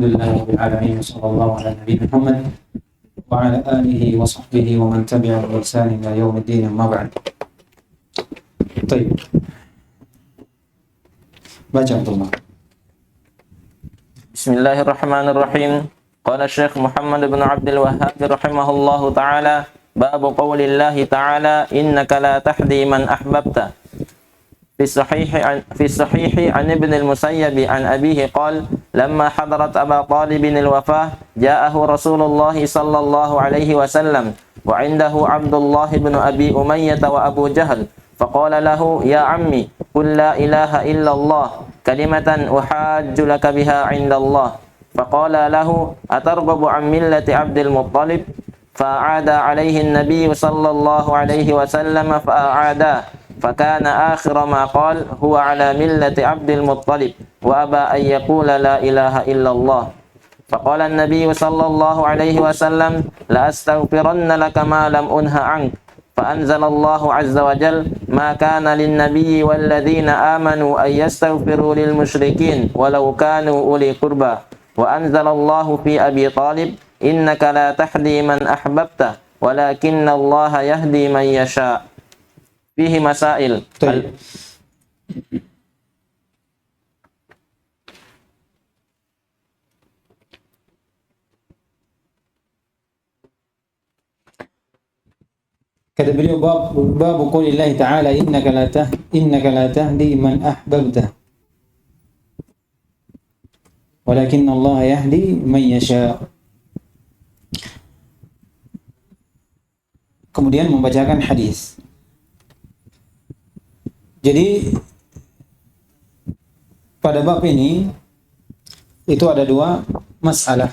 Alhamdulillahirrahmanirrahim. Sallallahu ala Nabi Muhammad wa ala alihi wa sahbihi wa man tabi'ahum bi ihsan ila yaumiddin, amma ba'd. Baik. Baca Allah. Bismillahirrahmanirrahim. Qala Syekh Muhammad bin Abdul Wahhab rahimahullahu taala, bab qaulillahi taala, innaka la tahdi man ahbabta. في الصحيح عن ابن المسيب عن أبيه قال لما حضرت أبا طالب الوفاة جاءه رسول الله صلى الله عليه وسلم وعنده عبد الله بن أبي أمية وأبو جهل فقال له يا عمي قل لا إله إلا الله كلمة أحاج لك بها عند الله فقال له أترغب عن ملة عبد المطلب فأعاد عليه النبي صلى الله عليه وسلم فأعاده فكان آخر ما قال هو على ملة عبد المطلب وأبى أن يقول لا إله إلا الله فقال النبي صلى الله عليه وسلم لأستغفرن لك ما لم أنه عنك فأنزل الله عز وجل ما كان للنبي والذين آمنوا أن يستغفروا للمشركين ولو كانوا أولي قربى وأنزل الله في أبي طالب إنك لا تهدي من أحببته ولكن الله يهدي من يشاء. Fihi masail. Kata beliau, bab qaulillahi ta'ala, innaka la tahdi man ahbabta walakin Allah yahdi man yasha. Kemudian membacakan hadis. Jadi pada bab ini itu ada dua masalah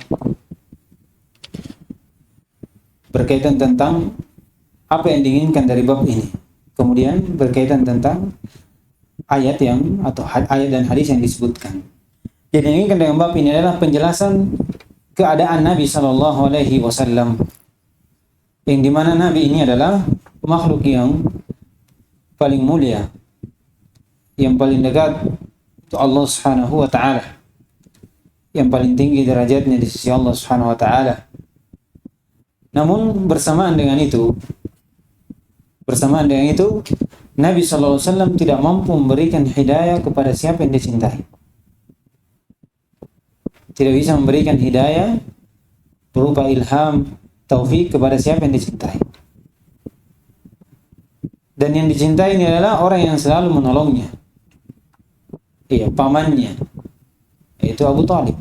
berkaitan tentang apa yang diinginkan dari bab ini. Kemudian berkaitan tentang ayat dan hadis yang disebutkan. Jadi yang diinginkan dengan bab ini adalah penjelasan keadaan Nabi Shallallahu Alaihi Wasallam, yang dimana Nabi ini adalah makhluk yang paling mulia, yang paling dekat untuk Allah Subhanahu wa taala, yang paling tinggi derajatnya di sisi Allah Subhanahu wa taala. Namun bersamaan dengan itu Nabi sallallahu alaihi wasallam tidak mampu memberikan hidayah kepada siapa yang dicintai. Tidak bisa memberikan hidayah berupa ilham, taufik kepada siapa yang dicintai. Dan yang dicintai ini adalah orang yang selalu menolongnya. Pamannya, yaitu Abu Talib.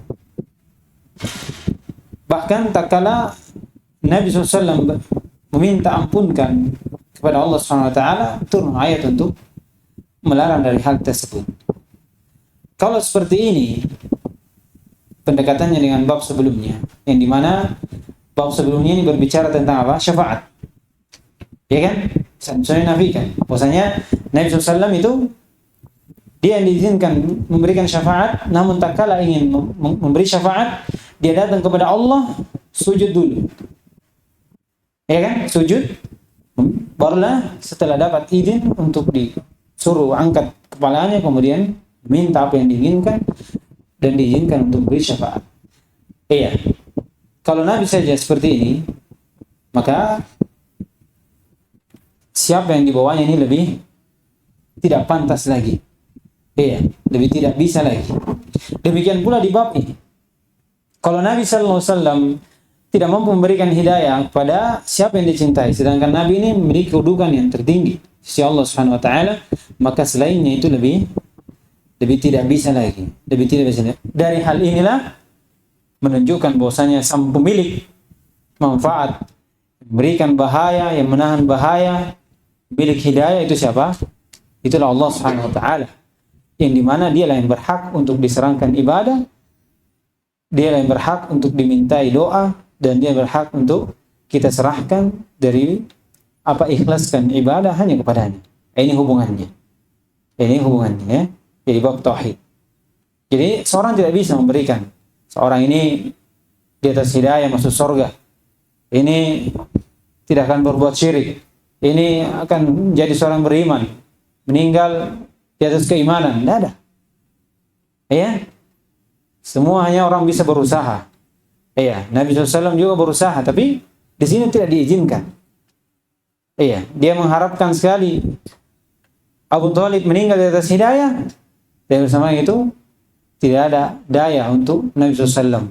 Bahkan tak kala Nabi SAW meminta ampunkan kepada Allah SWT, turun ayat untuk melarang dari hal tersebut. Kalau seperti ini pendekatannya dengan bab sebelumnya, yang dimana bab sebelumnya ini berbicara tentang apa? Syafaat, ya kan? Saya nafikan bahwasanya Nabi SAW itu dia yang diizinkan memberikan syafaat, namun tak kala ingin memberi syafaat, dia datang kepada Allah, sujud dulu. Ya kan? Sujud, barulah setelah dapat izin untuk disuruh angkat kepalanya, kemudian minta apa yang diinginkan dan diizinkan untuk memberi syafaat. Kalau Nabi saja seperti ini, maka siapa yang dibawanya ini lebih tidak pantas lagi. Lebih tidak bisa lagi. Demikian pula di bab ini. Kalau Nabi sallallahu alaihi wasallam tidak mampu memberikan hidayah kepada siapa yang dicintai, sedangkan Nabi ini memiliki kedudukan yang tertinggi di sisi Allah Subhanahu wa taala, maka selainnya itu lebih tidak bisa lagi. Lebih tidak bisa. Dari hal inilah menunjukkan bahwasanya sang pemilik manfaat, memberikan bahaya, yang menahan bahaya, milik hidayah itu siapa? Itulah Allah Subhanahu wa taala, yang dimana dialah yang berhak untuk diserahkan ibadah, dialah yang berhak untuk dimintai doa, dan dia berhak untuk kita serahkan dari ikhlaskan ibadah hanya kepadanya. Ini hubungannya ya. Jadi bab tauhid. Jadi seorang tidak bisa memberikan seorang ini di atas hidayah masuk surga, ini tidak akan berbuat syirik, ini akan menjadi seorang beriman, meninggal di atas keimanan. Tidak ada. Semua hanya orang bisa berusaha. Iya, Nabi SAW juga berusaha, tapi di sini tidak diizinkan. Iya, dia mengharapkan sekali Abu Thalib meninggal di atas hidayah, dan bersama itu tidak ada daya untuk Nabi SAW.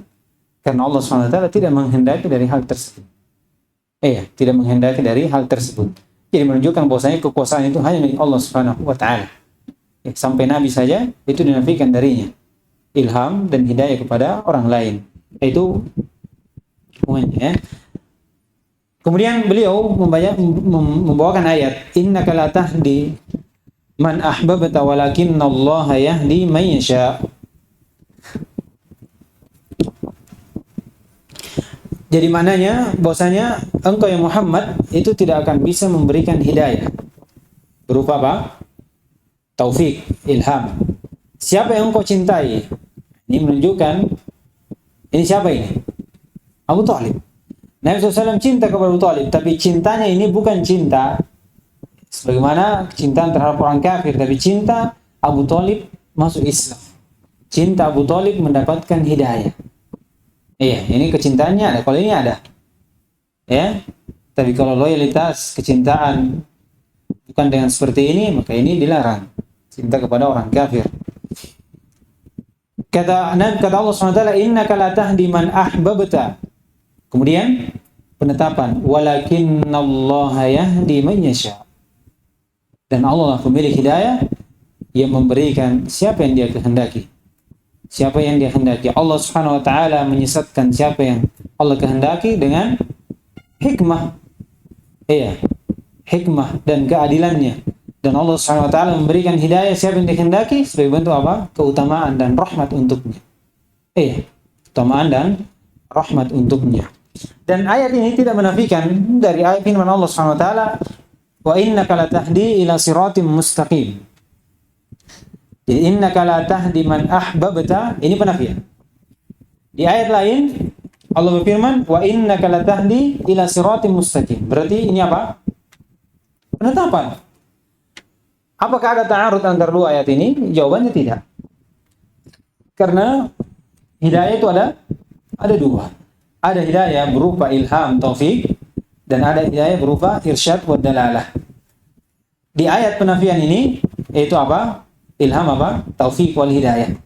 Karena Allah SWT tidak menghendaki dari hal tersebut. Iya, tidak menghendaki dari hal tersebut. Jadi menunjukkan bahwasanya kekuasaan itu hanya milik Allah SWT. Ya, sampai Nabi saja itu dinafikan darinya ilham dan hidayah kepada orang lain. Itu semuanya, ya. Kemudian beliau membawakan ayat innaka la tahdi man ahbabta walakinnallaha yahdi man yasha. Jadi maknanya bahwasanya engkau yang Muhammad itu tidak akan bisa memberikan hidayah berupa apa? Taufik, ilham. Siapa yang engkau cintai? Ini menunjukkan ini siapa ini? Abu Thalib. Nabi SAW cinta kepada Abu Thalib, tapi cintanya ini bukan cinta sebagaimana kecintaan terhadap orang kafir, tapi cinta Abu Thalib masuk Islam. Cinta Abu Thalib mendapatkan hidayah. Iya, ini kecintaannya ada. Kalau ini ada, ya. Tapi kalau loyalitas, kecintaan bukan dengan seperti ini, maka ini dilarang. Cinta kepada orang kafir. Kata Allah SWT, innaka la tahdi man ahbabta. Kemudian penetapan, walakinnallaha yahdi man yasha. Dan Allah pemilik hidayah yang memberikan siapa yang dia kehendaki. Siapa yang dia kehendaki. Allah Subhanahu wa taala menyesatkan siapa yang Allah kehendaki dengan hikmah. Iya, hikmah dan keadilannya. Dan Allah Subhanahu wa taala memberikan hidayah siapa yang dikehendaki sebagai bentuk apa? Keutamaan dan rahmat untuknya. Keutamaan dan rahmat untuknya. Dan ayat ini tidak menafikan dari ayat firman Allah Subhanahu wa taala, wa innaka latahdi ila siratim mustaqim. Jadi innaka la tahdi man ahbabta, ini penafian. Di ayat lain Allah berfirman wa innaka la tahdi ila siratim mustaqim. Berarti ini apa? Penetapan. Apakah ada ta'arud antara dua ayat ini? Jawabannya tidak. Karena hidayah itu ada dua. Ada hidayah berupa ilham, taufik, dan ada hidayah berupa irsyad wa dalalah. Di ayat penafian ini yaitu apa? Ilham apa? Taufik wal hidayah.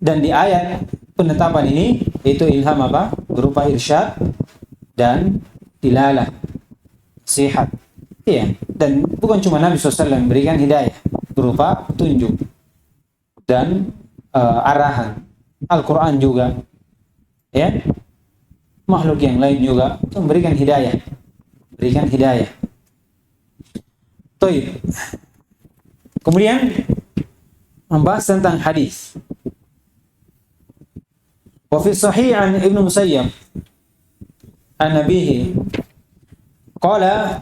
Dan di ayat penetapan ini yaitu ilham apa? Berupa irsyad dan dilalah, nasihat. Iya, dan bukan cuma Nabi SAW memberikan hidayah berupa petunjuk dan arahan. Al-Quran juga, ya, makhluk yang lain juga memberikan hidayah, Baik. Kemudian membahas tentang hadis. Wa fi sahih an Ibnu Musayyab an nabihi qala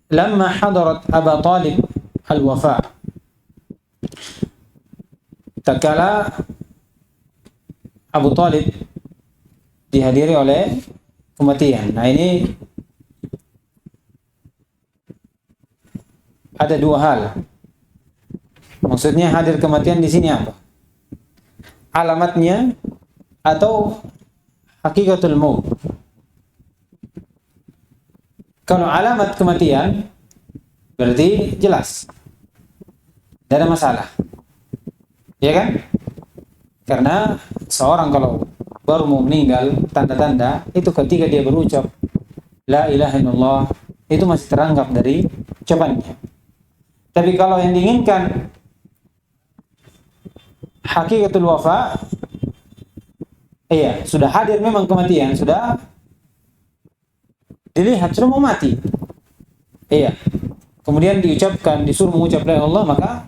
lamma hadarat Aba Talib al-wafa, tatkala Abu Talib dihadiri oleh kematian. Nah, ini ada dua hal. Maksudnya hadir kematian di sini apa? Alamatnya atau hakikatul maut? Kalau alamat kematian berarti jelas, tidak ada masalah, ya kan? Karena seorang kalau baru mau meninggal, tanda-tanda itu ketika dia berucap la ilaha illallah, itu masih teranggap dari ucapannya. Tapi kalau yang diinginkan hakikatul wafa, sudah hadir memang kematian, sudah dilihat sudah mau mati. Kemudian disuruh mengucap la ilaha illallah, maka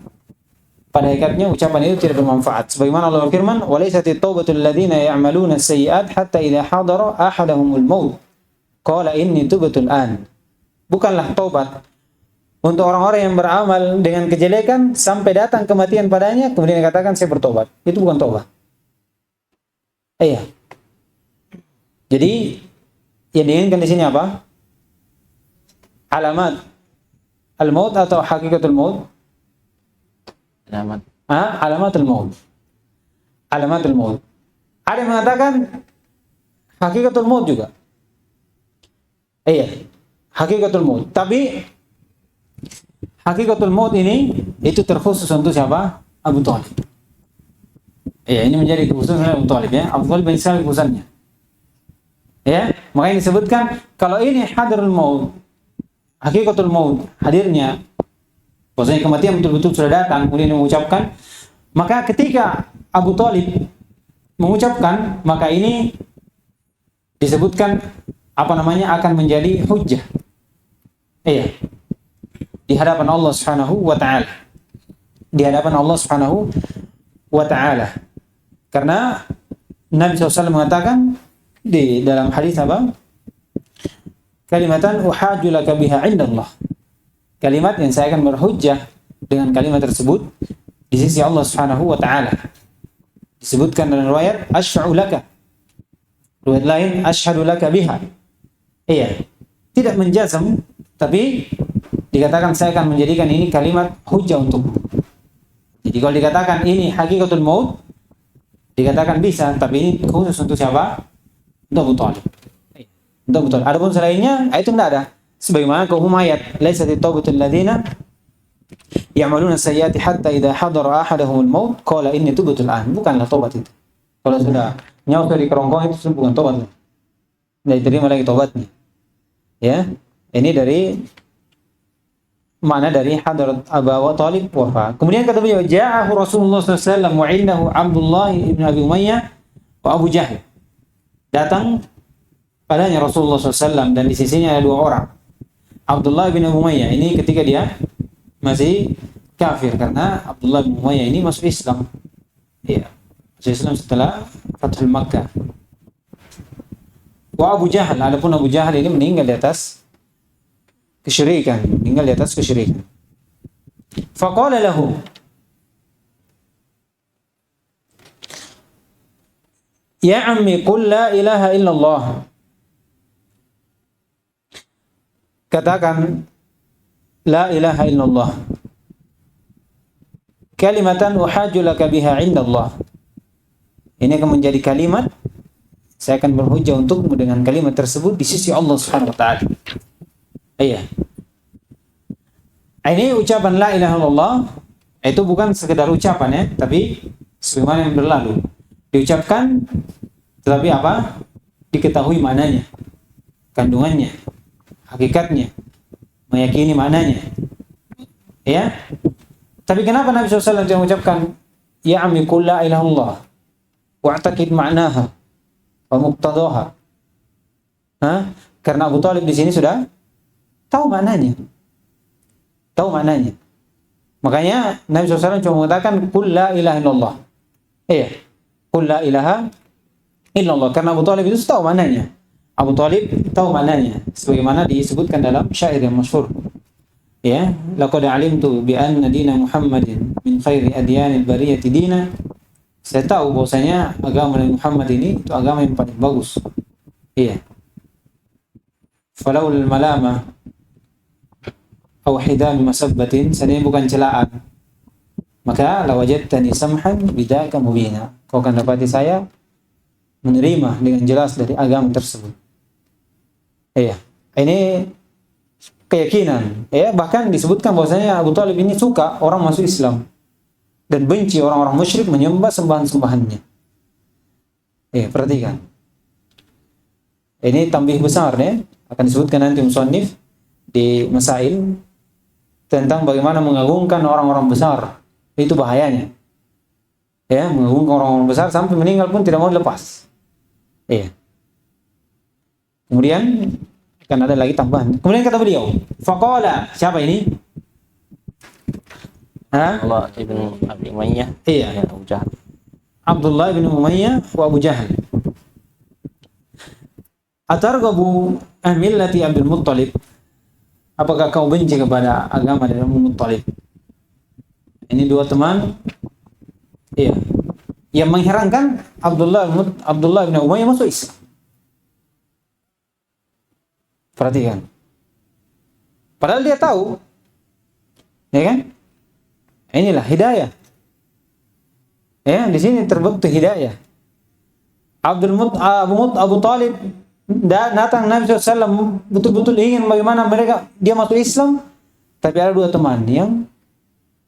pada hakikatnya ucapan itu tidak bermanfaat. Sebagaimana Allah berfirman, "Walaysati at-taubatul ladzina ya'maluna as-sayyi'at hatta idza hadara ahadahumul maut qala inni tubtu al-an." Bukanlah taubat untuk orang-orang yang beramal dengan kejelekan sampai datang kematian padanya kemudian dikatakan saya bertobat. Itu bukan taubat. Jadi yang diinginkan di sini apa? Alamat al-maut atau hakikatul maut? Alamatul maut. alamatul maut. Ada yang mengatakan hakikatul maut juga. Iya, hakikatul maut. Tapi hakikatul maut ini itu terkhusus untuk siapa? Abu Thalib. Iya, ini menjadi kekhususan Abu Thalib ya. Abu Thalib banyak sekali kekhususannya. Ya, makanya disebutkan kalau ini hadirul maut, hakikatul maut, hadirnya, maksudnya kematian betul-betul sudah datang, kemudian mengucapkan, maka ketika Abu Thalib mengucapkan, maka ini disebutkan akan menjadi hujjah. Iya. Di hadapan Allah Subhanahu wa taala. Di hadapan Allah Subhanahu wa taala. Karena Nabi SAW mengatakan di dalam hadis apa? Kalimatan uhaju laka biha indallah. Kalimat yang saya akan berhujjah dengan kalimat tersebut di sisi Allah Subhanahu wa taala. Disebutkan dalam riwayat asy'u laka. Riwayat lain asyhadu laka biha. Iya. Tidak menjazam, tapi dikatakan saya akan menjadikan ini kalimat hujjah untukmu. Jadi kalau dikatakan ini hakikatul maut, dikatakan bisa, tapi ini khusus untuk siapa? Untuk Abu Thalib. Untuk Abu Thalib. Adapun selainnya, itu tidak ada. Sebagaimana hukum ayat, laysat at-taubatul ladzina ya'maluna sayyi'ati hatta idza hadara ahaduhumul maut qala inni tubtu al-an. Bukanlah tobat itu. Kalau sudah nyawa di kerongkongan itu bukan tobat. Tidak diterima lagi tobatnya. Ya, ini dari makna dari hadarat Abu Thalib wafa. Kemudian kata beliau, ja'ahu Rasulullah SAW wa indahu Abdullah ibn Abi Umayyah wa Abu Jahal. Datang padanya Rasulullah SAW dan di sisinya ada dua orang. Abdullah bin Abu Umayyah ini ketika dia masih kafir, karena Abdullah bin Umayyah ini masuk Islam. Iya, masuk Islam setelah Fathul Makkah. Wa Abu Jahal, adapun Abu Jahal ini meninggal di atas kesyirikan, Faqala lahu, ya ammi qul la ilaha illallah. Katakan la ilaha illallah. Kalimatan uhaju laka biha indallah. Ini akan menjadi kalimat, saya akan berhujjah untukmu dengan kalimat tersebut di sisi Allah Subhanahu wa taala. Iya. Ini ucapan la ilaha illallah itu bukan sekedar ucapan ya, tapi sebagaimana yang berlalu. Diucapkan tetapi apa? Diketahui maknanya, kandungannya, hakikatnya, meyakini maknanya. Ya. Tapi kenapa Nabi SAW yang mengucapkan ya ammi qul la ilaha illallah wa'taqid ma'naha wa muqtadaha? Karena Abu Thalib di sini sudah tahu maknanya. Makanya Nabi SAW cuma mengatakan qul la ilaha illallah. Iya. Qul la ilaha illallah, karena Abu Thalib itu tahu maknanya. Abu Thalib tahu maknanya sebagaimana disebutkan dalam syair yang masyhur. Ya, laqad alimtu bi anna dina Muhammadin min khairi adyanil bariyati dina. Saya tahu bahwasanya agama Nabi Muhammad ini itu agama yang paling bagus. Iya. Falaul malama aw hidam masabbatin, seandainya bukan celaan, maka lawajadtani samhan bidaka mubina. Kau akan dapati saya menerima dengan jelas dari agama tersebut. Iya. Ini keyakinan. Ya, bahkan disebutkan bahwasanya Abu Thalib ini suka orang masuk Islam dan benci orang-orang musyrik menyembah sembahan-sembahannya. Perhatikan. Ini tambih besar ya, akan disebutkan nanti musannif di Masail tentang bagaimana mengagungkan orang-orang besar. Itu bahayanya. Ya, mengagungkan orang-orang besar sampai meninggal pun tidak mau dilepas. Iya. Kemudian akan ada lagi tambahan. Kemudian kata beliau, faqala, siapa ini? Allah ibn Abi Umayyah. Iya. Abu Jahal. Abdullah bin Umayyah wa Abu Jahal. Atarghabu an millati Abdul Muttalib? Apakah kau benci kepada agama dari Abdul Muttalib? Ini dua teman. Iya. Yang mengherankan Abdullah bin Umayyah masuk Islam. Perhatikan. Padahal dia tahu. Ya kan? Inilah hidayah. Ya, di sini terbukti hidayah. Abu Talib datang Nabi SAW betul-betul ingin bagaimana dia masuk Islam, tapi ada dua teman yang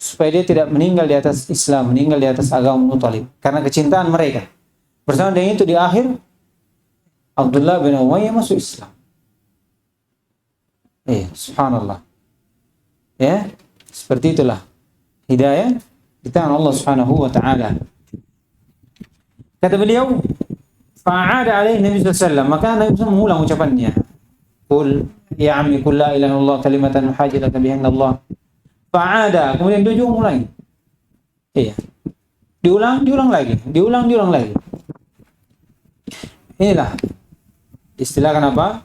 supaya dia tidak meninggal di atas Islam, meninggal di atas agama Abu Talib karena kecintaan mereka. Bersama dengan itu di akhir Abdullah bin Umayyah masuk Islam. Subhanallah. Ya, seperti itulah hidayah di tangan Allah Subhanahu wa taala. Kata beliau, fa'ada alaihi Nabi sallallahu alaihi wasallam, maka Nabi SAW mengulang ucapannya. Qul ya ammi qul la ilaha illallah kalimatan hajjatan biha Allah. Fa'ada, kemudian dia juga mulai. Iya. Diulang lagi. Inilah istilah kenapa?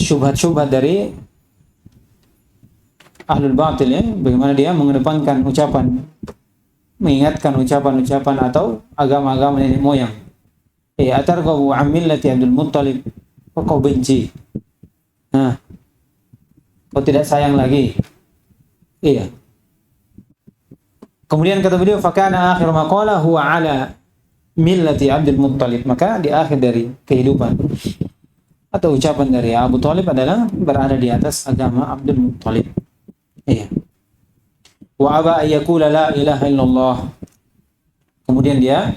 Syubhat-syubhat dari ahlul batil ya, bagaimana dia mengedepankan ucapan, mengingatkan ucapan-ucapan atau agama-agama nenek moyang. Atarghabu an millati Abdul Muttalib, kau benci. Kau tidak sayang lagi. Iya. Kemudian kata beliau, fakana akhir ma qala huwa ala millati Abdul Muttalib, maka di akhir dari kehidupan atau ucapan dari Abu Talib adalah berada di atas agama Abdul Muttalib. Iya. Wa aba ayyakula la ilaha illallah. Kemudian dia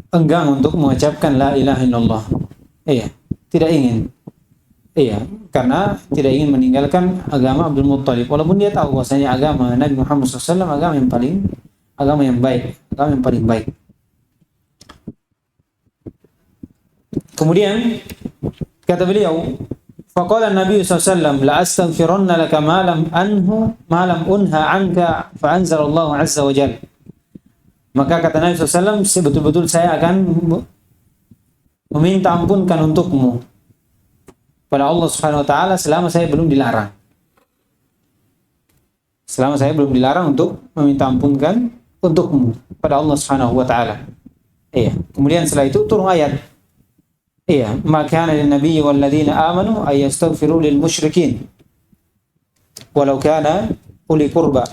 enggan untuk mengucapkan la ilaha illallah. Iya, tidak ingin. Iya, karena tidak ingin meninggalkan agama Abdul Muttalib. Walaupun dia tahu bahwasanya agama Nabi Muhammad SAW agama yang baik, agama yang paling baik. Kemudian kata beliau, faqala Nabi SAW, la astaghfiranna laka ma lam unha anka fa anzalallahu azza wa jalla. Maka kata Nabi SAW, betul-betul saya akan meminta ampunkan untukmu pada Allah Subhanahu wa taala selama saya belum dilarang. Selama saya belum dilarang untuk meminta ampunkan untukmu pada Allah Subhanahu wa taala. Iya. Kemudian setelah itu turun ayat. Iya, maka lin nabiyyi wal ladzina amanu ay yastaghfiru lil musyrikin walau kana uli qurba.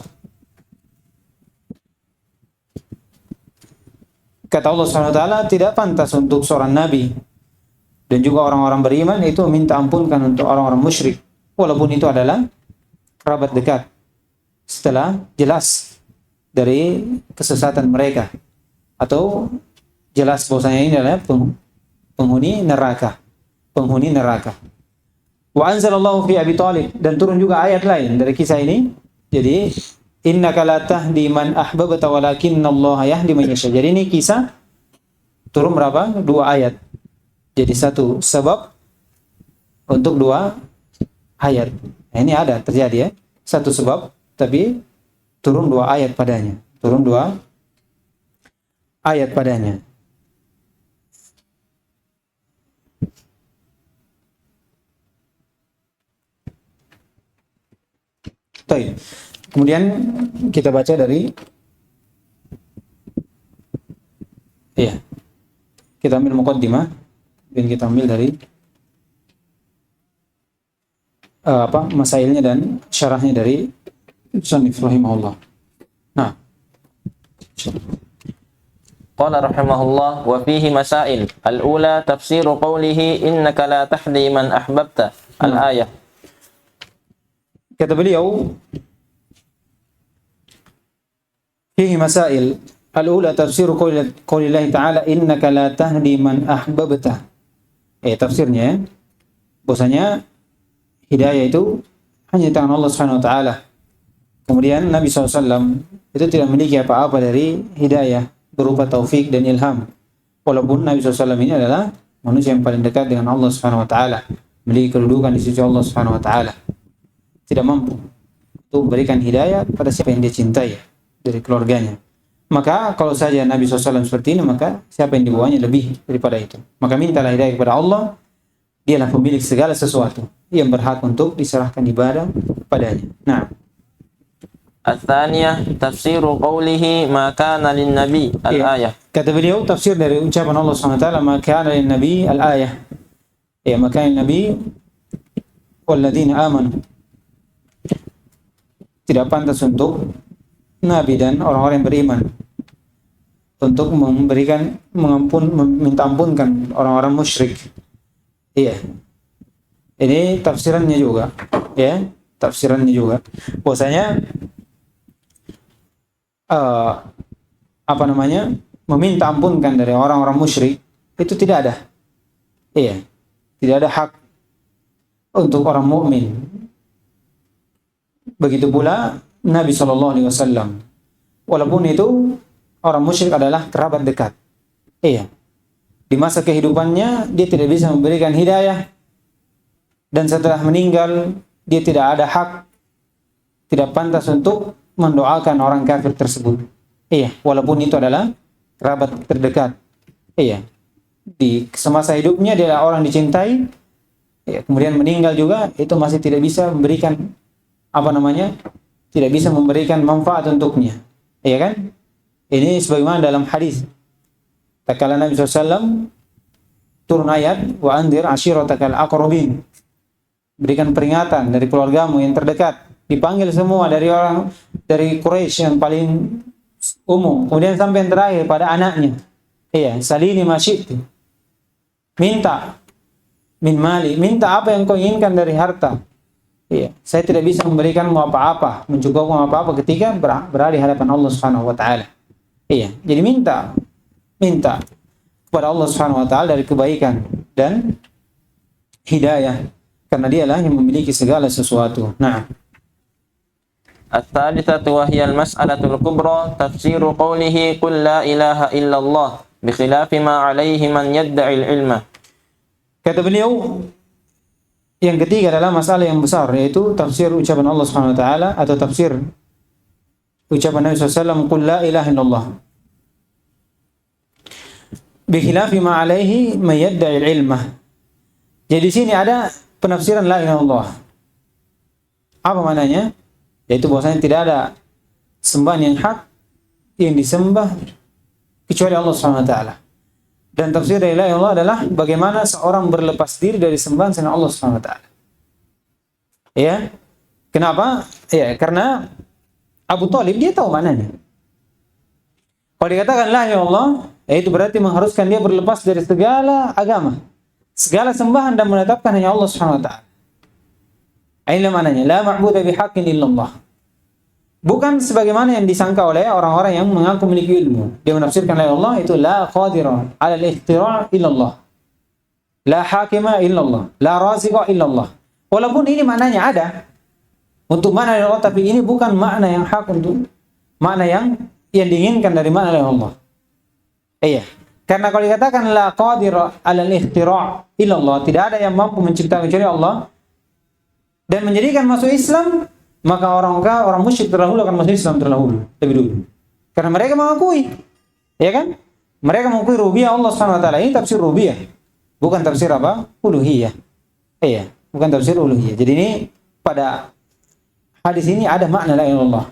Kata Allah Subhanahu wa taala, tidak pantas untuk seorang nabi dan juga orang-orang beriman itu minta ampunkan untuk orang-orang musyrik walaupun itu adalah kerabat dekat setelah jelas dari kesesatan mereka atau jelas bahwasanya ini adalah penghuni neraka. Wa anzalallahu fi Abi Talib, dan turun juga ayat lain dari kisah ini. Jadi innaka la tahdi man ahbabta walakinallaha yahdi man yasha. Jadi ini kisah turun berapa? 2 ayat. Jadi satu sebab untuk 2 ayat. Nah, ini ada terjadi ya. Satu sebab tapi turun 2 ayat padanya. Turun 2 ayat padanya. Baik. Kemudian kita baca dari kita ambil muqaddimah dan kita ambil dari masailnya dan syarahnya dari Musannif rahimahullah. Nah, Qala rahimahullah wa fihi masail. Al-ula tafsiru qawlihi innaka la tahdi man ahbabta. Al-ayah. Kata beliau, fihi masail. Al-ula tafsiru qaulillahi ta'ala innaka la tahdi man ahbabta. Tafsirnya bahwasanya hidayah itu hanya di tangan Allah Subhanahu wa taala. Kemudian Nabi SAW itu tidak memiliki apa-apa dari hidayah berupa taufik dan ilham. Walaupun Nabi SAW ini adalah manusia yang paling dekat dengan Allah Subhanahu wa taala, memiliki kedudukan di sisi Allah Subhanahu wa taala. Tidak mampu untuk memberikan hidayah pada siapa yang dia cintai dari keluarganya. Maka kalau saja Nabi SAW seperti ini, maka siapa yang dibawanya lebih daripada itu. Maka mintalah hidayah kepada Allah. Dialah pemilik segala sesuatu yang berhak untuk diserahkan ibadah padanya. Nah, Al-thaniyah tafsiru qawlihi ma kana lin-nabi al-ayah. Kata beliau tafsir dari ucapan Allah SWT, ma kana lin-nabi al-ayah. Maka lin-nabi walladzina amanu. tidak pantas untuk Nabi dan orang-orang yang beriman untuk minta ampunkan orang-orang musyrik. Iya. Ini tafsirannya juga, ya, tafsirannya juga. Bahwasanya meminta ampunkan dari orang-orang musyrik itu tidak ada. Iya. Tidak ada hak untuk orang mukmin. Begitu pula Nabi SAW. Walaupun itu orang musyrik adalah kerabat dekat. Iya. Di masa kehidupannya dia tidak bisa memberikan hidayah, dan setelah meninggal dia tidak ada hak, tidak pantas untuk mendoakan orang kafir tersebut. Iya, walaupun itu adalah kerabat terdekat. Iya. Di semasa hidupnya dia adalah orang dicintai. Iya, kemudian meninggal juga itu masih tidak bisa memberikan tidak bisa memberikan manfaat untuknya. Iya kan? Ini sebagaimana dalam hadis. Tatkala Nabi SAW turun ayat wa anzir ashiratakal aqrabin. Berikan peringatan dari keluargamu yang terdekat. Dipanggil semua dari Quraisy yang paling umum. Kemudian sampai yang terakhir pada anaknya. Iya, salini ma syi'ti. Minta min mali, minta apa yang kau inginkan dari harta. Iya, saya tidak bisa memberikanmu apa-apa, mencukupmu apa-apa ketika berada di hadapan Allah Subhanahu wa taala. Iya, jadi minta kepada Allah Subhanahu wa taala dari kebaikan dan hidayah, karena dialah yang memiliki segala sesuatu. Nah, At-thalitsatu wa hiya al-mas'alatul kubra tafsiru qawlihi qul la ilaha illallah bi khilafi ma 'alaihi man yadda'i al-ilma. Kata beliau, yang ketiga adalah masalah yang besar, yaitu tafsir ucapan Allah Subhanahu wa taala atau tafsir ucapan Nabi SAW, qul la ilaha illallah bi khilafi ma 'alaihi man yadda'i al-ilma. Jadi di sini ada penafsiran la ilaha illallah. Apa maknanya? Yaitu bahwasanya tidak ada sembahan yang hak yang disembah kecuali Allah Subhanahu wa taala. Dan tafsir la ilaha illallah adalah bagaimana seorang berlepas diri dari sembahan selain Allah Subhanahu wa taala. Ya. Kenapa? Ya, karena Abu Thalib dia tahu maknanya. Kalau dikatakan la ilaha illallah, itu berarti mengharuskan dia berlepas dari segala agama, segala sembahan, dan menetapkan hanya Allah Subhanahu wa taala. Ini maknanya la ma'budu bihaqqin illallah. Bukan sebagaimana yang disangka oleh orang-orang yang mengaku memiliki ilmu. Dia menafsirkan la ilaha illallah itu la qadira 'ala al-ikhtira' illallah. La hakima illallah, la raziqa illallah. Walaupun ini maknanya ada untuk makna la ilaha illallah, tapi ini bukan makna yang hak untuk makna yang diinginkan dari makna la ilaha illallah. Iya. Karena kalau dikatakan la qadira 'ala al-ikhtira' illallah, tidak ada yang mampu menciptakan kecuali Allah, dan menjadikan masuk Islam, maka orang musyrik terdahulu akan masuk Islam lebih dulu. Karena mereka mengakui, ya kan? Mereka mengakui rububiyah Allah Subhanahu wa taala. Ini tafsir rububiyah, bukan tafsir apa? Uluhiyah. Iya, bukan tafsir uluhiyah. Jadi ini pada hadis ini ada makna la ilaha illallah.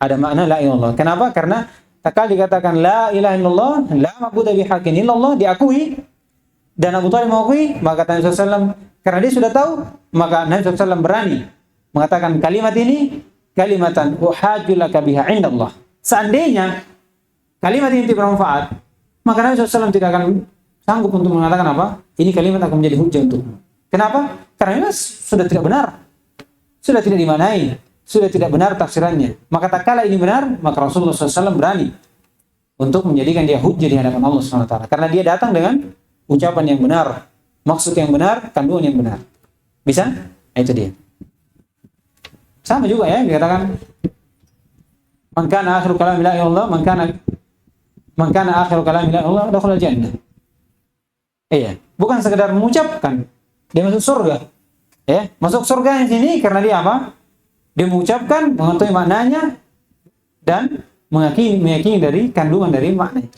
Ada makna la ilaha illallah. Kenapa? Karena tatkala dikatakan la ilaha illallah, la ma'budu bihaqqin illallah, diakui, dan Abu Thalib mengakui, maka Nabi SAW, karena dia sudah tahu, maka Nabi SAW berani mengatakan kalimat ini kalimatan uhajjulaka biha indallah. Seandainya kalimat ini tidak bermanfaat, maka Nabi SAW tidak akan sanggup untuk mengatakan apa? Ini kalimat akan menjadi hujjah untukmu. Kenapa? Karena ini sudah tidak benar, sudah tidak dimaknai, sudah tidak benar tafsirannya. Maka tak kala ini benar, maka Rasulullah SAW berani untuk menjadikan dia hujjah di hadapan Allah SWT. Karena dia datang dengan ucapan yang benar, maksud yang benar, kandungan yang benar. Bisa? Nah, itu dia. Sama juga ya, dikatakan man kana akhiru kalami la ilaha illallah, man kana akhiru kalami la ilaha illallah dakhala jannah. Iya, bukan sekedar mengucapkan dia masuk surga. Ya, masuk surga di sini karena dia apa? Dia mengucapkan, mengetahui maknanya, dan meyakini dari kandungan dari makna itu.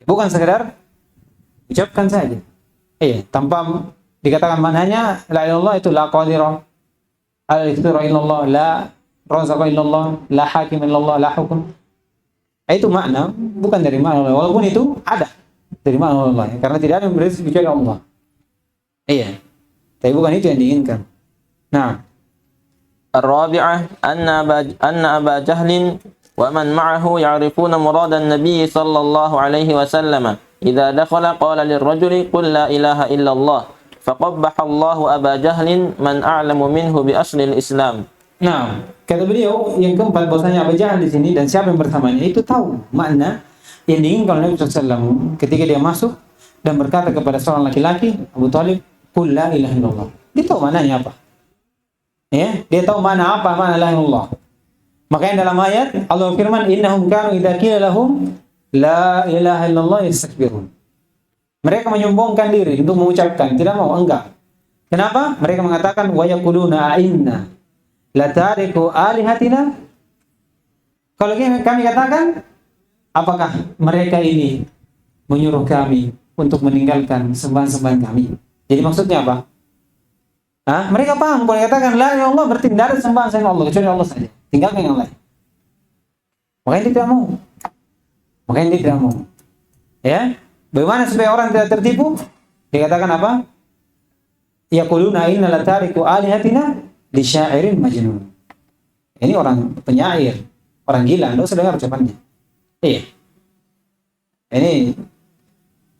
Bukan sekedar ucapkan saja. Iya, tanpa dikatakan maknanya la ilaha illallah itu la qadira al-ikhtira illallah, la razaqa illallah, la hakim illallah, la hukum. Itu makna, bukan dari makna Allah. Walaupun itu ada dari makna Allah, karena tidak ada yang berizki kecuali Allah. Iya, tapi bukan itu yang diinginkan. Nah, الرابعة أن أبا جهل ومن معه يعرفون مراد النبي صلى الله عليه وسلم إذا دخل قال للرجل قل لا إله إلا الله فقبح الله أبا جهل من أعلم منه بأصل الإسلام. Nah, kata beliau yang keempat bahwasanya Abu Jahal di sini dan siapa yang bersamanya itu tahu makna yang diinginkan oleh Nabi SAW ketika dia masuk dan berkata kepada seorang laki-laki, Abu Talib, qul la ilaha illallah. Dia tahu maknanya apa. Ya, dia tahu mana apa makna la ilaha illallah. Makanya dalam ayat Allah firman, innahum kanu idza qila lahum la ilaha illallah yastakbirun. Mereka menyombongkan diri untuk mengucapkan, tidak mau, enggak. Kenapa? Mereka mengatakan wa yaquluna a'inna la tariku alihatina. Kalau kami katakan, apakah mereka ini menyuruh kami untuk meninggalkan sembahan-sembahan kami? Jadi maksudnya apa? Mereka paham kalau katakan la ilaha illallah berarti tidak ada sembahan selain Allah kecuali Allah saja. Tinggalkan yang lain. Makanya dia tidak mau. Ya, bagaimana supaya orang tidak tertipu? Dikatakan apa? Yaquluna inna la tariku alihatina li syairin majnun. Ini orang penyair, orang gila. Anda sudah dengar ucapannya? Iya. Ini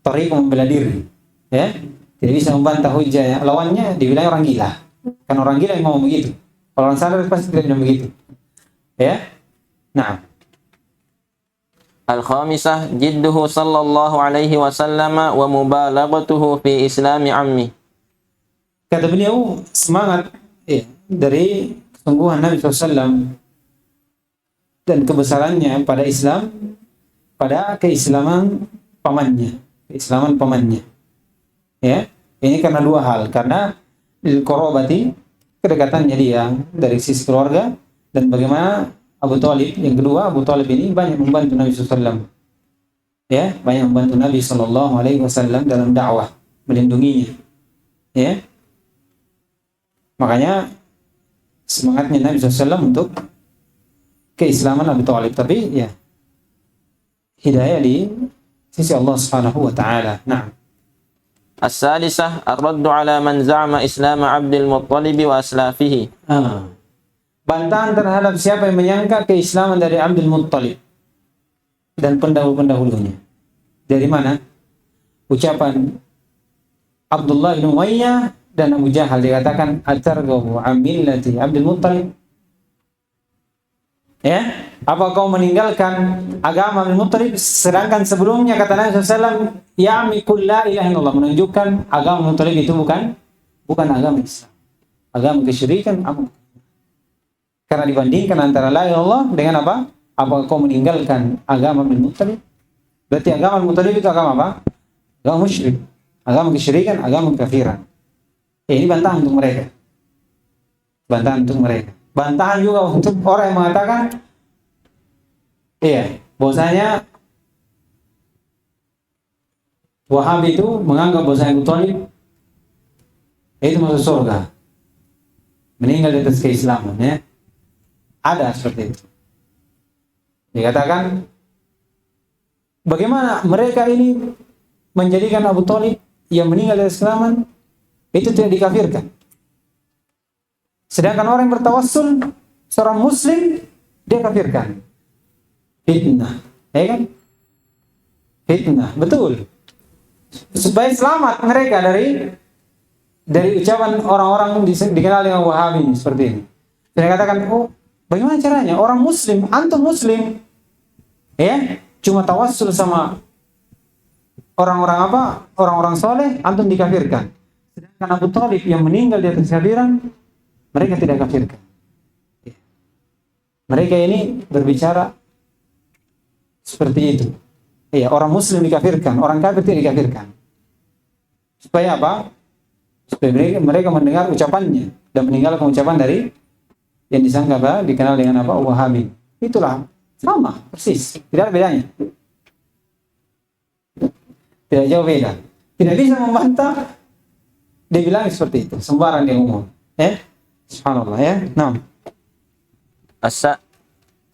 tariq membela diri. Ya, tidak bisa membantah hujah lawannya, dibilang orang gila. Kan orang gila yang ngomong begitu. Kalau orang sadar pasti tidak bilang begitu. Ya. Nah. Al-khamisah jidduhu sallallahu alaihi wasallam wa mubalaghatuhu fi islami ammi. Kata beliau semangat dari kesungguhan Nabi SAW dan kebesarannya pada Islam, pada keislaman pamannya. Ya, ini karena dua hal, karena korobati kedekatannya dia dari sisi keluarga, dan bagaimana Abu Talib, yang kedua Abu Talib ini banyak membantu Nabi SAW. Ya, banyak membantu Nabi SAW dalam dakwah, melindunginya. Ya, makanya semangatnya Nabi SAW untuk keislaman Abu Talib, tapi ya hidayah di sisi Allah Subhanahu wa taala. Nah. As-salisah ar-raddu ala man za'ama Islam Abdul Muttalib wa aslafihi. Bantahan terhadap siapa yang menyangka keislaman dari Abdul Muttalib dan pendahulu-pendahulunya. Dari mana? Ucapan Abdullah bin Umayyah dan Abu Jahal, dikatakan atarghabu an millati Abdul Muttalib. Ya, apa kau meninggalkan agama Abdul Muttalib, sedangkan sebelumnya kata Nabi SAW, ya'miqul la ilaha illallah, menunjukkan agama Abdul Muttalib itu bukan agama Islam, agama kesyirikan. Karena dibandingkan antara la ilaha illallah dengan apa? Apa kau meninggalkan agama Abdul Muttalib? Berarti agama Abdul Muttalib itu agama apa? Agama musyrik, agama kesyirikan, agama kekafiran. Ini bantahan untuk mereka. Bantahan juga untuk orang yang mengatakan bahwasanya Wahabi itu menganggap bahwasanya Abu Talib itu masuk surga, meninggal di atas keislaman, ya. Ada seperti itu. Dikatakan bagaimana mereka ini menjadikan Abu Talib yang meninggal di atas keislaman itu tidak dikafirkan. Sedangkan orang yang bertawassul, seorang muslim, dia kafirkan. Fitnah, ya kan? Fitnah, betul. Supaya selamat mereka dari ucapan orang-orang dikenal dengan Wahabi seperti ini. Saya katakan, bagaimana caranya? Orang muslim, antum muslim, ya, cuma tawassul sama orang-orang apa? Orang-orang soleh, antum dikafirkan. Sedangkan Abu Talib yang meninggal di atas kafiran, mereka tidak kafirkan. Mereka ini berbicara seperti itu. Iya, orang muslim dikafirkan, orang kafir tidak dikafirkan. Supaya apa? Supaya mereka mendengar ucapannya dan meninggalkan ucapan dari yang disangka apa? Dikenal dengan apa? Wahabi. Itulah sama, persis. Tidak ada bedanya. Tidak jauh beda. Tidak bisa membantah. Dia bilang seperti itu, sembarang dia ngomong. Ya? Subhanallah, ya. Nah.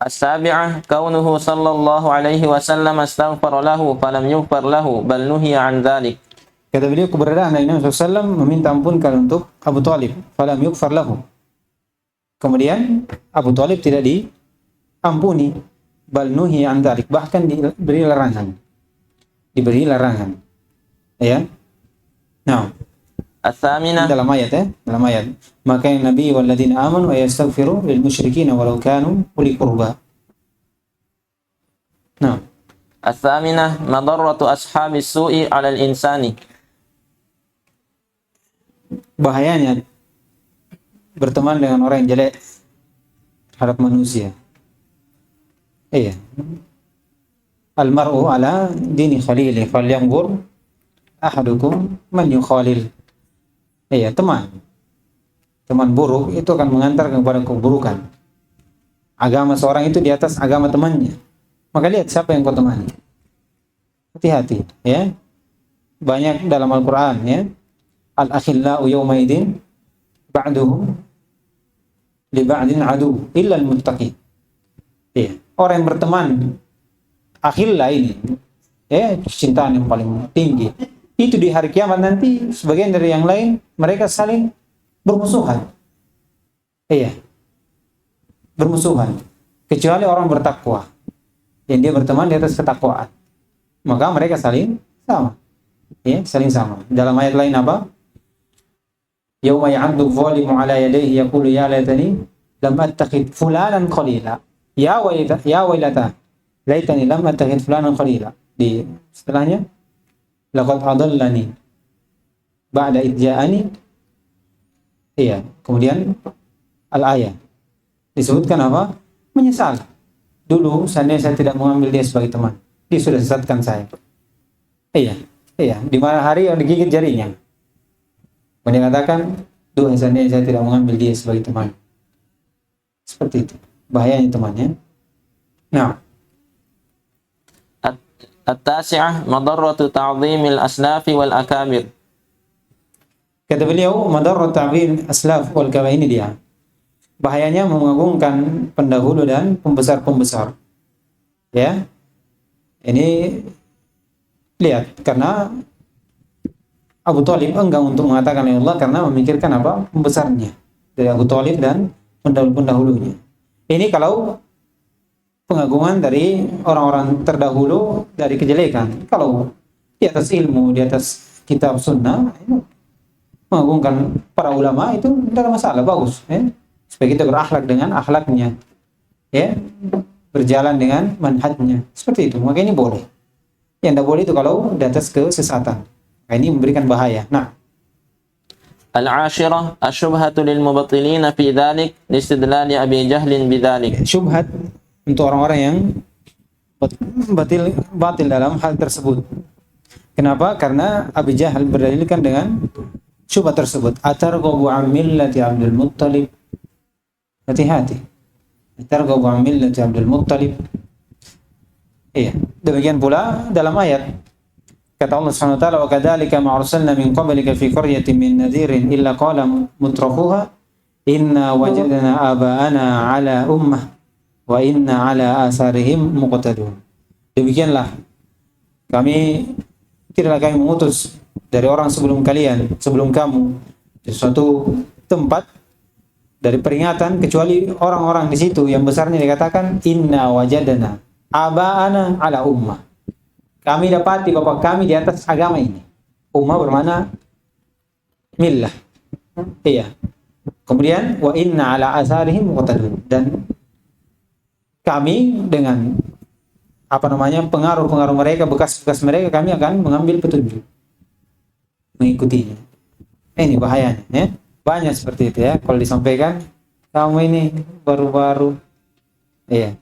As-sabi'ah kaunuhu sallallahu alaihi wasallam astaghfara lahu falam yughfar lahu bal nuhiya an dzalik. Kata beliau, keberadaan Nabi SAW meminta ampunkan untuk Abu Talib, falam yughfar lahu. Kemudian Abu Thalib tidak diampuni, bal nuhi an dzalik, bahkan diberi larangan. Diberi larangan. Ya. Nah, Ats-tsaminah dalam ayat ya, dalam ayat. Maka Nabi walladzina amanu wa yastaghfiru lil musyrikin walau kanu uli qurba. Nah, Ats-tsaminah madarratu ashabis su'i 'alal insani. bahayanya berteman dengan orang yang jelek terhadap manusia. Iya. Almar'u ala dini khalili falyanzur ahadukum man yukhalil. Iya, teman buruk itu akan mengantar kepada keburukan. Agama seorang itu di atas agama temannya. Maka lihat siapa yang kau temani. Hati-hati, ya. Banyak dalam Al-Qur'an, ya. Al-akhillau yawma idin ba'duhum li ba'din adu illa al-muttaqin. Iya, orang yang berteman akhilla ini, ya, kecintaan yang paling tinggi. Itu di hari kiamat nanti sebagian dari yang lain mereka saling bermusuhan. Iya. Bermusuhan. Kecuali orang bertakwa. Yang dia berteman di atas ketakwaan. Maka mereka saling sama. Ya, saling sama. Dalam ayat lain apa? Yauma ya'addu dzalimu 'ala yadayhi yaqulu ya laitani lam attakhid fulanan khalila. Ya wailata. Laitani lam attakhid fulanan khalila. Di setelahnya laqad adallani ba'da idja'ani. Iya, kemudian al-ayat disebutkan apa? Menyesal. Dulu seandainya saya tidak mengambil dia sebagai teman, dia sudah sesatkan saya. Iya, di mana hari yang digigit jarinya. Kemudian katakan, duh seandainya saya tidak mengambil dia sebagai teman. Seperti itu. Bahayanya temannya. Nah, At-tasi'ah madarratu ta'dhimil aslafi wal akabir. kata beliau, madarrat ta'zim aslaf wal kabir, ini dia. Bahayanya mengagungkan pendahulu dan pembesar-pembesar. Ya. Ini lihat, karena Abu Thalib enggan untuk mengatakan ya Allah karena memikirkan apa? Pembesarnya dari Abu Thalib dan pendahulu-pendahulunya. Ini kalau pengagungan dari orang-orang terdahulu dari kejelekan. Kalau di atas ilmu, di atas kitab sunnah, mengagungkan para ulama itu tidak ada masalah, bagus. Ya. Supaya kita berakhlak dengan akhlaknya, ya, berjalan dengan manhajnya. Seperti itu. Maka ini boleh. Yang tidak boleh itu kalau di atas kesesatan. Nah, ini memberikan bahaya. Nah, Al-ashirah asyubhatu lil mubattilina fi dzalik listidlali Abi Jahlin bidzalik. syubhat untuk orang-orang yang batil dalam hal tersebut. Kenapa? Karena Abi Jahal berdalilkan dengan syubhat tersebut. Atarghabu an millati Abdul Muttalib. Hati-hati. Atarghabu an millati Abdul Muttalib. Iya. Demikian pula dalam ayat kata Allah Subhanahu wa taala, wa kadzalika ma arsalna min qablika fi qaryatin min nadhirin illa qala mutrafuha inna wajadna aba'ana ala ummah wa inna ala asarihim muqtadun. Demikianlah tidaklah kami mengutus dari orang sebelum kalian, sebelum kamu di suatu tempat dari peringatan kecuali orang-orang di situ yang besarnya dikatakan inna wajadna aba'ana ala ummah. Kami dapati bapak kami di atas agama ini. Ummah bermakna millah. Iya. Kemudian wa inna ala asarihim muqtadun, dan kami dengan pengaruh-pengaruh mereka, bekas-bekas mereka, kami akan mengambil petunjuk, mengikutinya. Ini bahayanya, ya. Banyak seperti itu, ya. Kalau disampaikan kamu ini baru-baru, iya,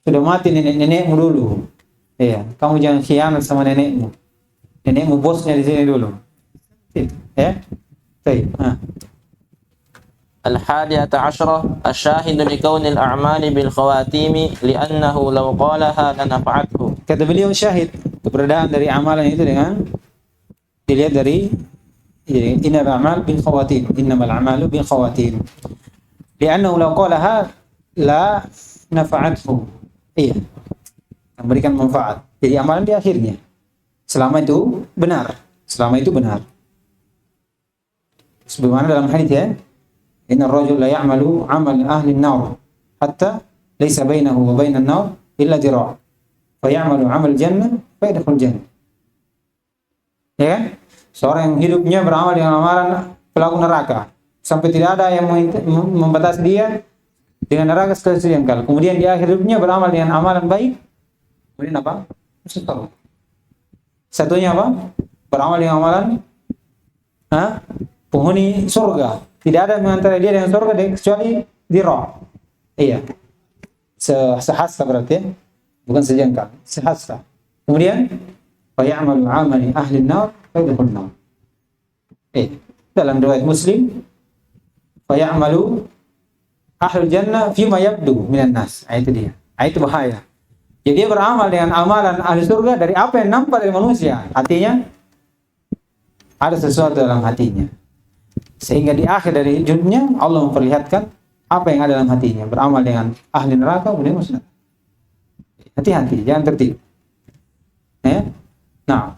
sudah mati nenek-nenekmu dulu. Iya, kamu jangan khianat sama nenekmu. Nenekmu bosnya di sini dulu. Itu, ya. Baik. الحادية عشرة الشاهد لكون الأعمال بالخواتيم لأنه لو قالها لنفعته. Kata beliau syahid keberadaan dari amalan itu dengan dilihat dari innamal a'mal bil khawatim, innamal a'malu bil khawatim. Li'annahu law qalaha la nafa'athu. Iya. Memberikan manfaat. Jadi amalan di akhirnya. Selama itu benar. Sebagaimana dalam hadis, ya. Inna ar-rajul la ya'malu 'amal ahli an-nar hatta laysa bainahu wa bainan nar illa dira'. Fa ya'malu 'amal jannah fa yadkhul jannah. Ya kan? Seorang yang hidupnya beramal dengan amalan pelaku neraka sampai tidak ada yang membatasi dia dengan neraka sekali sejengkal. Kemudian di akhir hidupnya beramal dengan amalan baik. Kemudian apa? Masuk. Satunya apa? Beramal dengan amalan penghuni surga. Tidak ada antara dia dengan surga kecuali dira'. Iya. Sehasta berarti ya. Bukan sejengkal, sehasta. Kemudian fa ya'malu 'amali ahli an-nar fa yadkhulun nar. Dalam riwayat Muslim fa ya'malu ahlul jannah fima yabdu minan nas. Itu dia. Itu bahaya. Jadi dia beramal dengan amalan ahli surga dari apa yang nampak dari manusia. Artinya ada sesuatu dalam hatinya. Sehingga di akhir dari hidupnya Allah memperlihatkan apa yang ada dalam hatinya. Beramal dengan ahli neraka kemudian masuk. Hati-hati, jangan tertipu. Ya. Nah.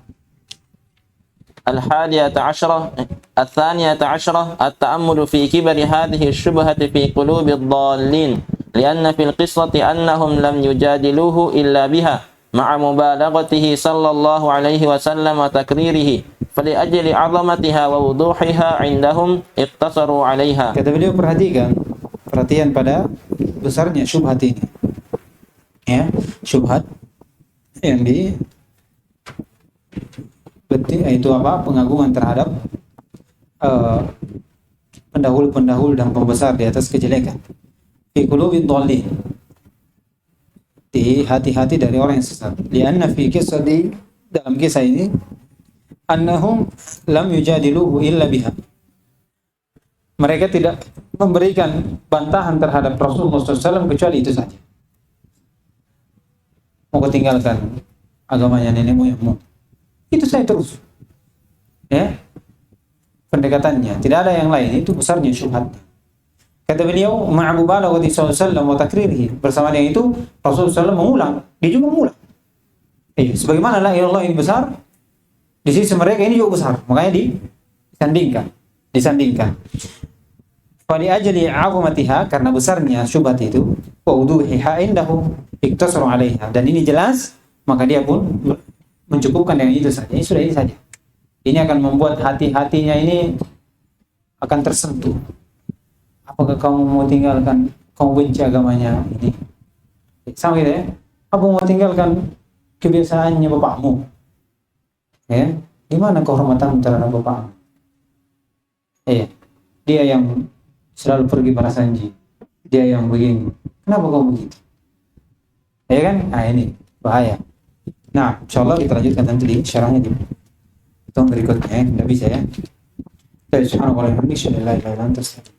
الثانية عشرة التأمل في كبر هذه الشبهة في قلوب الضالين لأن في القصة أنهم لم يجادلوه إلا بها مع مبالغته صلى الله عليه وسلم وتكريره فلأجل عظمتها ووضوحها عندهم اقتصروا عليها. Kata beliau perhatian pada besarnya syubhat ini. Ya, syubhat yang itu apa? Pengagungan terhadap pendahulu dan pembesar di atas kejelekan. Fi qulubid dhalin. Di hati-hati dari orang yang sesat. Lianna fi qissati, dalam kisah ini, annahum lam yujadiluhu illa biha. Mereka tidak memberikan bantahan terhadap Rasulullah SAW kecuali itu saja. Mau kau tinggalkan agamanya nenek moyangmu, itu saya terus. Ya, pendekatannya tidak ada yang lain, itu besarnya syubhatnya. Kata beliau, ma'abu balaghati sallallahu wa takririhi, bersama dengan itu Rasulullah SAW mengulang, dia juga mengulang. Sebagaimana la ilaha illallah ini besar, di sisi mereka ini juga besar, makanya disandingkan. Fali ajli 'azamatiha, karena besarnya syubhat itu, wa wuduhiha indahu iktasaru 'alaiha, dan ini jelas, maka dia pun mencukupkan dengan itu saja. Ini sudah, ini saja. Ini akan membuat hati-hatinya ini akan tersentuh. Apakah kamu mau tinggalkan, kamu benci agamanya ini? Sama gitu ya. Apa mau tinggalkan kebiasaannya bapakmu? Ya, gimana kehormatan terhadap bapakmu? Dia yang selalu pergi para sanji, dia yang begini. Kenapa kamu begitu? Ya kan? Nah, ini bahaya. Nah, insyaallah kita lanjutkan nanti di syarahnya di tahun berikutnya. Tidak bisa ya. Subhanallah wa bihamdihi, la ilaha illa anta, astaghfiruka.